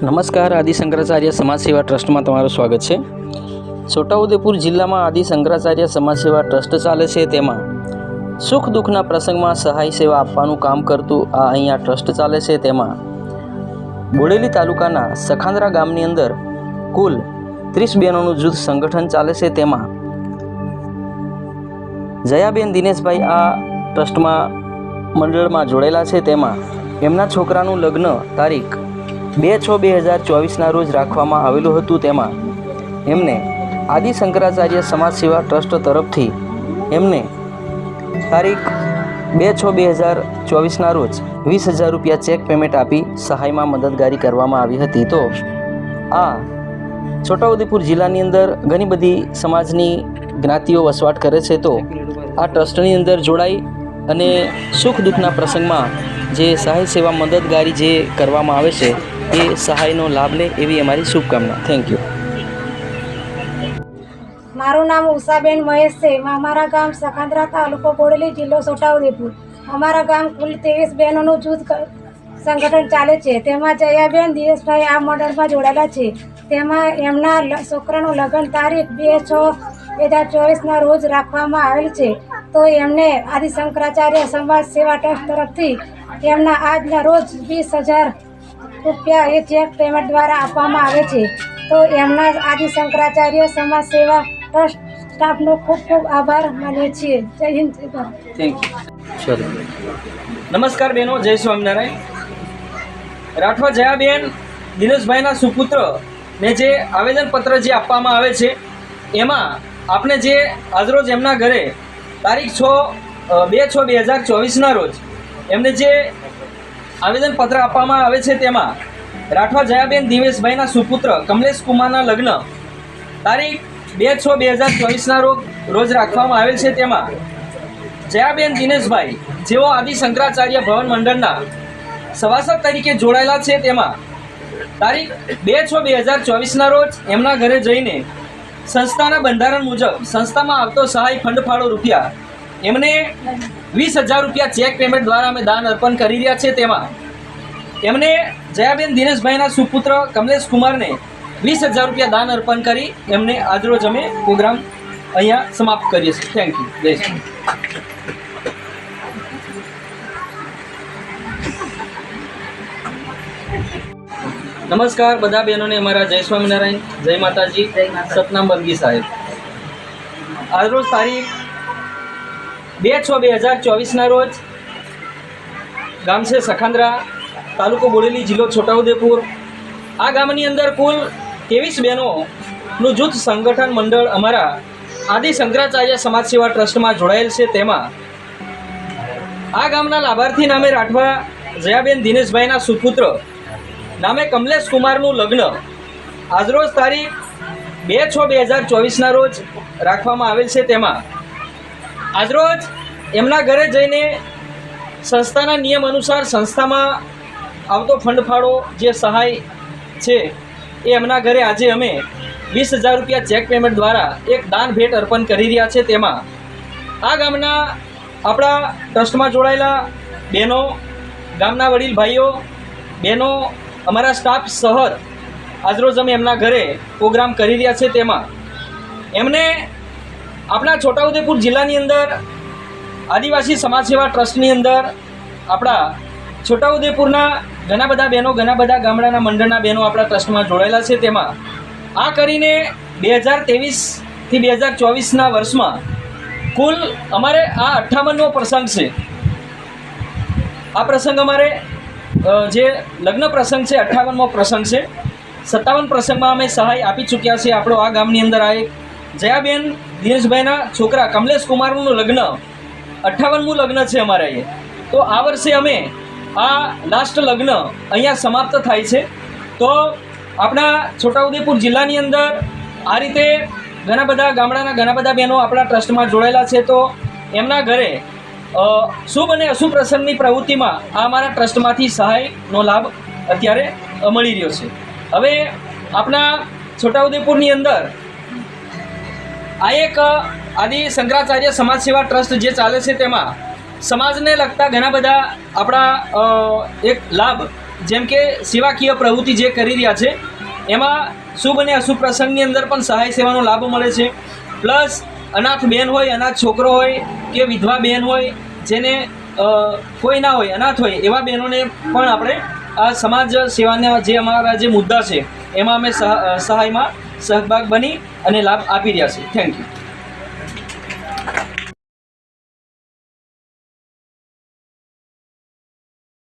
નમસ્કાર, આદિ શંકરાચાર્ય સમાજ સેવા ટ્રસ્ટમાં તમારું સ્વાગત છે। છોટાઉદેપુર જિલ્લામાં આદિ શંકરાચાર્ય સમાજ સેવા ટ્રસ્ટ ચાલે છે। તેમાં સુખ દુઃખના પ્રસંગમાં સહાય સેવા આપવાનું કામ કરતું આ અહીંયા ટ્રસ્ટ ચાલે છે। તેમાં બોડેલી તાલુકાના સખાન્દ્રા ગામની અંદર કુલ 30 બહેનોનું જૂથ સંગઠન ચાલે છે। તેમાં જયાબેન દિનેશભાઈ આ ટ્રસ્ટમાં મંડળમાં જોડાયેલા છે। તેમાં એમના છોકરાનું લગ્ન તારીખ 2/6/2024 રોજ રાખવામાં આવેલું હતું। તેમાં એમને આદિ શંકરાચાર્ય સમાજ સેવા ટ્રસ્ટ તરફથી એમને તારીખ 2/6/2024 રોજ 20,000 રૂપિયા ચેક પેમેન્ટ આપી સહાયમાં મદદગારી કરવામાં આવી હતી। તો આ છોટાઉદેપુર જિલ્લાની અંદર ઘણી બધી સમાજની જ્ઞાતિઓ વસવાટ કરે છે। તો આ ટ્રસ્ટની અંદર જોડાઈ અને સુખ દુઃખના પ્રસંગમાં જે સહાય સેવા મદદગારી જે કરવામાં આવે છે એ સહાયનો લાભ લે એવી અમારી શુભકામના। Thank you. મારું નામ ઉષાબેન મહેશ છે। અમારા ગામ સખાન્દ્રા તાલુકો બોડેલી જિલ્લો છોટાઉદેપુર। અમારા ગામ કુલ 23 બહેનોનું જૂથ સંગઠન ચાલે છે। તેમાં જયાબેન દિનેશભાઈ આ મંડળમાં જોડાયેલા છે। તેમાં એમના છોકરાનું લગ્ન તારીખ 2/6/2024 રોજ રાખવામાં આવેલ છે। તો એમને આદિ શંકરાચાર્ય સમાજ સેવા ટ્રસ્ટ તરફથી એમના આજના રોજ 20,000 રૂપિયા એ ચેક પેમેન્ટ દ્વારા આપવામાં આવે છે। તો એમના આદિ શંકરાચાર્ય સમાજ સેવા ટ્રસ્ટ સ્ટાફનો ખૂબ ખૂબ આભાર માનીએ છીએ। જય હિન્દ, જય ભારત। Thank you. ચલો, નમસ્કાર બહેનો, જય સ્વામિનારાયણ। રાઠવા જયાબેન દિનેશભાઈના સુપુત્ર ને જે આવેદનપત્ર જે આપવામાં આવે છે એમાં આપણે જે આજરોજ એમના ઘરે તારીખ 2/6/2024 રોજ એમને જે આવેદનપત્ર આપવામાં આવે છે તેમાં રાઠવા જયાબેન દિનેશભાઈના સુપુત્ર કમલેશ કુમારના લગ્ન તારીખ 2/6/2024 રોજ રાખવામાં આવેલ છે। તેમાં જયાબેન દિનેશભાઈ જેઓ આદિ શંકરાચાર્ય ભવન મંડળના સભાસદ તરીકે જોડાયેલા છે તેમાં તારીખ 2/6/2024 રોજ એમના ઘરે જઈને સંસ્થાના બંધારણ મુજબ સંસ્થામાં આવતો સહાય ફંડ ફાળો રૂપિયા એમને 20,000 રૂપિયા ચેક પેમેન્ટ દ્વારા અમે દાન અર્પણ કરી રહ્યા છે। તેમાં એમને જયાબેન દિનેશભાઈના સુપુત્ર કમલેશ કુમારને 20,000 રૂપિયા દાન અર્પણ કરી એમને આજરોજ અમે પ્રોગ્રામ અહીંયા સમાપ્ત કરીએ છીએ। Thank you. જય શ્રી નમસ્કાર બધા બહેનોને અમારા જય સ્વામિનારાયણ, જય માતાજી, સતનામ બંદગી સાહેબ। આજરોજ તારીખ 2/6/2024 રોજ ગામ છે સખાન્દ્રા, તાલુકો બોડેલી, જિલ્લો છોટાઉદેપુર। આ ગામની અંદર કુલ 23 બહેનોનું જૂથ સંગઠન મંડળ અમારા આદિ શંકરાચાર્ય સમાજ સેવા ટ્રસ્ટમાં જોડાયેલ છે। તેમાં આ ગામના લાભાર્થી નામે રાઠવા જયાબેન દિનેશભાઈના સુપુત્ર નામે કમલેશ કુમારનું લગ્ન આજરોજ તારીખ 2/6/2024 રોજ રાખવામાં આવેલ છે। તેમાં આજરોજ એમના ઘરે જઈને સંસ્થાના નિયમ અનુસાર સંસ્થામાં આવતો ફંડ ફાળો જે સહાય છે એ એમના ઘરે આજે અમે 20,000 રૂપિયા ચેક પેમેન્ટ દ્વારા એક દાન ભેટ અર્પણ કરી રહ્યા છે। તેમાં આ ગામના આપણા ટ્રસ્ટમાં જોડાયેલા બહેનો, ગામના વડીલ ભાઈઓ બહેનો, અમારા સ્ટાફ સહર આજરોજ અમે એમના ઘરે પ્રોગ્રામ કરી રહ્યા છે। તેમાં એમને આપણા છોટાઉદેપુર જિલ્લાની અંદર આદિવાસી સમાજ સેવા ટ્રસ્ટની અંદર આપણા છોટાઉદેપુરના ઘણા બધા બહેનો, ઘણા બધા ગામડાના મંડળના બહેનો આપણા ટ્રસ્ટમાં જોડાયેલા છે। તેમાં આ કરીને 2023થી 2024ના વર્ષમાં કુલ અમારે આ 58મો પ્રસંગ છે। આ પ્રસંગ અમારે જે લગ્ન પ્રસંગ છે 58મો પ્રસંગ છે। 57 પ્રસંગમાં અમે સહાય આપી ચૂક્યા છીએ। આપણો આ ગામની અંદર આ એક જયાબેન દિનેશભાઈના છોકરા કમલેશ કુમારનું લગ્ન 58મું લગ્ન છે અમારે અહીંયા। તો આ વર્ષે અમે આ લાસ્ટ લગ્ન અહીંયા સમાપ્ત થાય છે। તો આપણા છોટાઉદેપુર જિલ્લાની અંદર આ રીતે ઘણા બધા ગામડાના ઘણા બધા બહેનો આપણા ટ્રસ્ટમાં જોડાયેલા છે। તો એમના ઘરે શુભ અને અશુભ પ્રસંગની પ્રવૃત્તિમાં આ અમારા ટ્રસ્ટમાંથી સહાયનો લાભ અત્યારે મળી રહ્યો છે। હવે આપણા છોટાઉદેપુરની અંદર આ એક આદિ શંકરાચાર્ય સમાજ સેવા ટ્રસ્ટ જે ચાલે છે તેમાં સમાજને લગતા ઘણા બધા આપણા એક લાભ જેમ કે સેવાકીય પ્રવૃત્તિ જે કરી રહ્યા છે એમાં શુભ અને અશુભ પ્રસંગની અંદર પણ સહાય સેવાનો લાભ મળે છે. પ્લસ અનાથ બેન હોય, અનાથ છોકરો હોય કે વિધવા બેન હોય, જેને કોઈ ના હોય, અનાથ હોય, એવા બહેનોને પણ આપણે આ સમાજ સેવાના જે અમારા જે મુદ્દા છે એમાં અમે સહાયમાં સહભાગ બની અને લાભ આપી રહ્યા છીએ. Thank you.